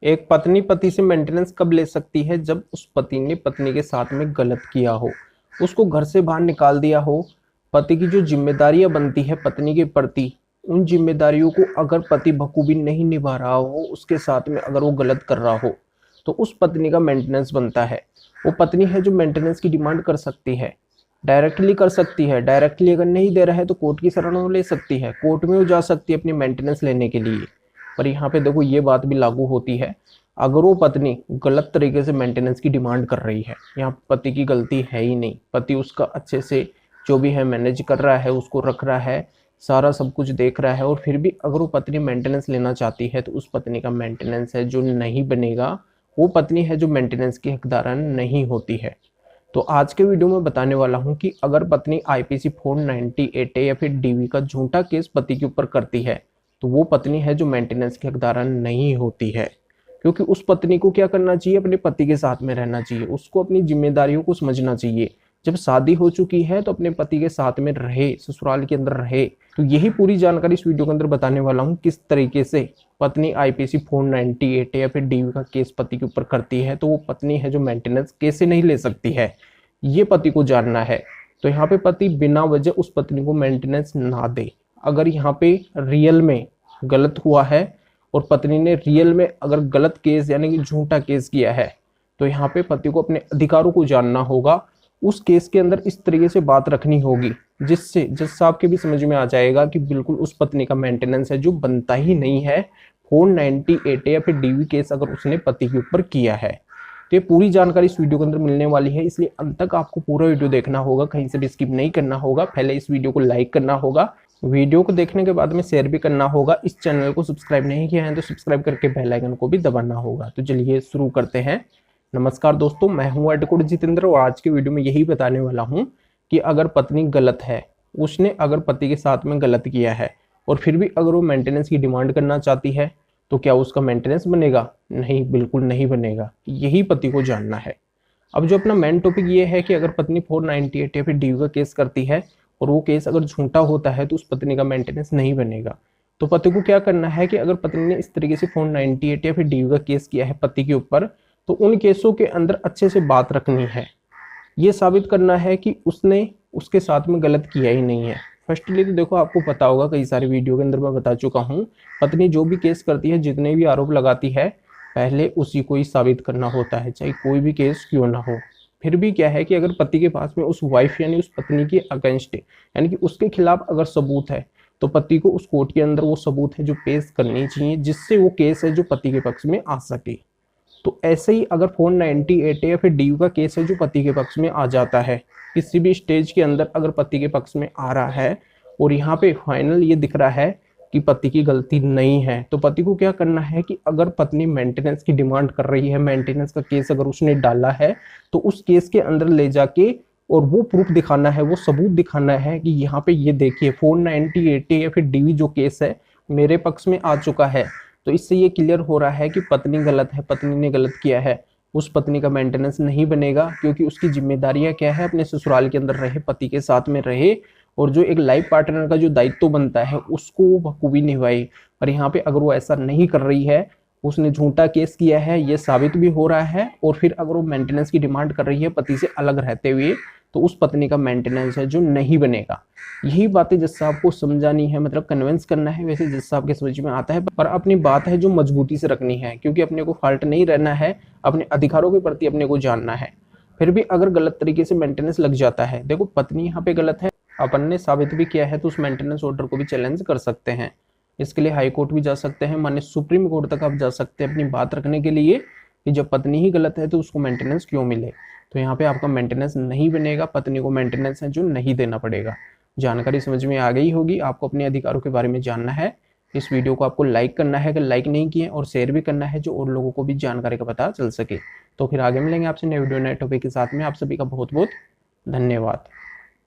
एक पत्नी पति से मेंटेनेंस कब ले सकती है? जब उस पति ने पत्नी के साथ में गलत किया हो, उसको घर से बाहर निकाल दिया हो। पति की जो जिम्मेदारियां बनती है पत्नी के प्रति, उन जिम्मेदारियों को अगर पति बखूबी नहीं निभा रहा हो, उसके साथ में अगर वो गलत कर रहा हो, तो उस पत्नी का मेंटेनेंस बनता है। वो पत्नी है जो मेंटेनेंस की डिमांड कर सकती है, डायरेक्टली कर सकती है। डायरेक्टली अगर नहीं दे रहा है तो कोर्ट की शरण में ले सकती है, कोर्ट में वो जा सकती है अपनी मेंटेनेंस लेने के लिए। पर यहाँ पे देखो ये बात भी लागू होती है, अगर वो पत्नी गलत तरीके से मेंटेनेंस की डिमांड कर रही है, यहाँ पति की गलती है ही नहीं, पति उसका अच्छे से जो भी है मैनेज कर रहा है, उसको रख रहा है, सारा सब कुछ देख रहा है, और फिर भी अगर वो पत्नी मेंटेनेंस लेना चाहती है तो उस पत्नी का मेंटेनेंस है जो नहीं बनेगा। वो पत्नी है जो मेंटेनेंस की हकदारन नहीं होती है। तो आज के वीडियो में बताने वाला हूं कि अगर पत्नी आईपीसी 498 या फिर डीवी का झूठा केस पति के ऊपर करती है, तो वो पत्नी है जो मेंटेनेंस की हकदारन नहीं होती है। क्योंकि उस पत्नी को क्या करना चाहिए? अपने पति के साथ में रहना चाहिए, उसको अपनी जिम्मेदारियों को समझना चाहिए। जब शादी हो चुकी है तो अपने पति के साथ में रहे, ससुराल के अंदर रहे। तो यही पूरी जानकारी इस वीडियो के अंदर बताने वाला हूँ, किस तरीके से पत्नी आईपीसी 498 या फिर डीवी का केस पति के ऊपर करती है तो वो पत्नी है जो मेंटेनेंस कैसे नहीं ले सकती है, ये पति को जानना है। तो यहाँ पे पति बिना वजह उस पत्नी को मेंटेनेंस ना दे। अगर यहाँ पे रियल में गलत हुआ है और पत्नी ने रियल में अगर गलत केस यानी कि झूठा केस किया है, तो यहाँ पे पति को अपने अधिकारों को जानना होगा। उस केस के अंदर इस तरीके से बात रखनी होगी जिससे जज साहब के भी समझ में आ जाएगा कि बिल्कुल उस पत्नी का मेंटेनेंस है जो बनता ही नहीं है। 498 या फिर डीवी केस अगर उसने पति के ऊपर किया है, तो ये पूरी जानकारी इस वीडियो के अंदर मिलने वाली है, इसलिए अंत तक आपको पूरा वीडियो देखना होगा, कहीं से भी स्किप नहीं करना होगा। पहले इस वीडियो को लाइक करना होगा, वीडियो को देखने के बाद में शेयर भी करना होगा। इस चैनल को सब्सक्राइब नहीं किया है तो सब्सक्राइब करके बेल आइकन को भी दबाना होगा। तो चलिए शुरू करते हैं। नमस्कार दोस्तों, मैं हूं एडवोकेट जितेंद्र और आज की वीडियो में यही बताने वाला हूं कि अगर पत्नी गलत है, उसने अगर पति के साथ में गलत किया है और फिर भी अगर वो मेंटेनेंस की डिमांड करना चाहती है, तो क्या उसका मेंटेनेंस बनेगा? नहीं, बिल्कुल नहीं बनेगा। यही पति को जानना है। अब जो अपना मेन टॉपिक ये है कि अगर पत्नी 498 या फिर डीवी का केस करती है और वो केस अगर झूठा होता है तो उस पत्नी का मेंटेनेंस नहीं बनेगा। तो पति को क्या करना है कि अगर पत्नी ने इस तरीके से 498 या फिर डीवी का केस किया है पति के ऊपर, तो उन केसों के अंदर अच्छे से बात रखनी है। ये साबित करना है कि उसने उसके साथ में गलत किया ही नहीं है। फर्स्टली तो देखो, आपको पता होगा, कई सारे वीडियो के अंदर मैं बता चुका हूँ, पत्नी जो भी केस करती है, जितने भी आरोप लगाती है, पहले उसी को ही साबित करना होता है, चाहे कोई भी केस क्यों ना हो। फिर भी क्या है कि अगर पति के पास में उस वाइफ यानी उस पत्नी के अगेंस्ट यानी कि उसके खिलाफ अगर सबूत है, तो पति को उस कोर्ट के अंदर वो सबूत है जो पेश करनी चाहिए, जिससे वो केस है जो पति के पक्ष में आ सके। तो ऐसे ही अगर 498 या फिर डीयू का केस है जो पति के पक्ष में आ जाता है, किसी भी स्टेज के अंदर अगर पति के पक्ष में आ रहा है और यहाँ पे फाइनल ये दिख रहा है कि पति की गलती नहीं है, तो पति को क्या करना है कि अगर पत्नी मेंटेनेंस की डिमांड कर रही है, मेंटेनेंस का केस अगर उसने डाला है, तो उस केस के अंदर ले जाके और वो प्रूफ दिखाना है, वो सबूत दिखाना है कि यहाँ पे ये देखिए 498 या फिर डीवी जो केस है मेरे पक्ष में आ चुका है। तो इससे ये क्लियर हो रहा है कि पत्नी गलत है, पत्नी ने गलत किया है, उस पत्नी का मेंटेनेंस नहीं बनेगा। क्योंकि उसकी जिम्मेदारियां क्या है? अपने ससुराल के अंदर रहे, पति के साथ में रहे, और जो एक लाइफ पार्टनर का जो दायित्व बनता है उसको वो बखूबी निभाए। और यहाँ पे अगर वो ऐसा नहीं कर रही है, उसने झूठा केस किया है, ये साबित भी हो रहा है, और फिर अगर वो मेंटेनेंस की डिमांड कर रही है पति से अलग रहते हुए, तो उस पत्नी का मेंटेनेंस है जो नहीं बनेगा। यही बातें जज साहब को समझानी है, मतलब कन्विंस करना है। वैसे जज साहब के समझ में आता है, पर अपनी बात है जो मजबूती से रखनी है, क्योंकि अपने को फाल्ट नहीं रहना है, अपने अधिकारों के प्रति अपने को जानना है। फिर भी अगर गलत तरीके से मेंटेनेंस लग जाता है, देखो पत्नी यहाँ पे गलत है, अपन ने साबित भी किया है, तो उस मेंटेनेंस ऑर्डर को भी चैलेंज कर सकते हैं। इसके लिए हाई कोर्ट भी जा सकते हैं, माने सुप्रीम कोर्ट तक आप जा सकते हैं अपनी बात रखने के लिए कि जब पत्नी ही गलत है तो उसको मेंटेनेंस क्यों मिले। तो यहाँ पे आपका मेंटेनेंस नहीं बनेगा, पत्नी को मेंटेनेंस है जो नहीं देना पड़ेगा। जानकारी समझ में आ गई होगी। आपको अपने अधिकारों के बारे में जानना है, इस वीडियो को आपको लाइक करना है अगर लाइक नहीं किए, और शेयर भी करना है जो और लोगों को भी जानकारी का पता चल सके। तो फिर आगे मिलेंगे आपसे नए वीडियो नए टॉपिक के साथ में। आप सभी का बहुत बहुत धन्यवाद।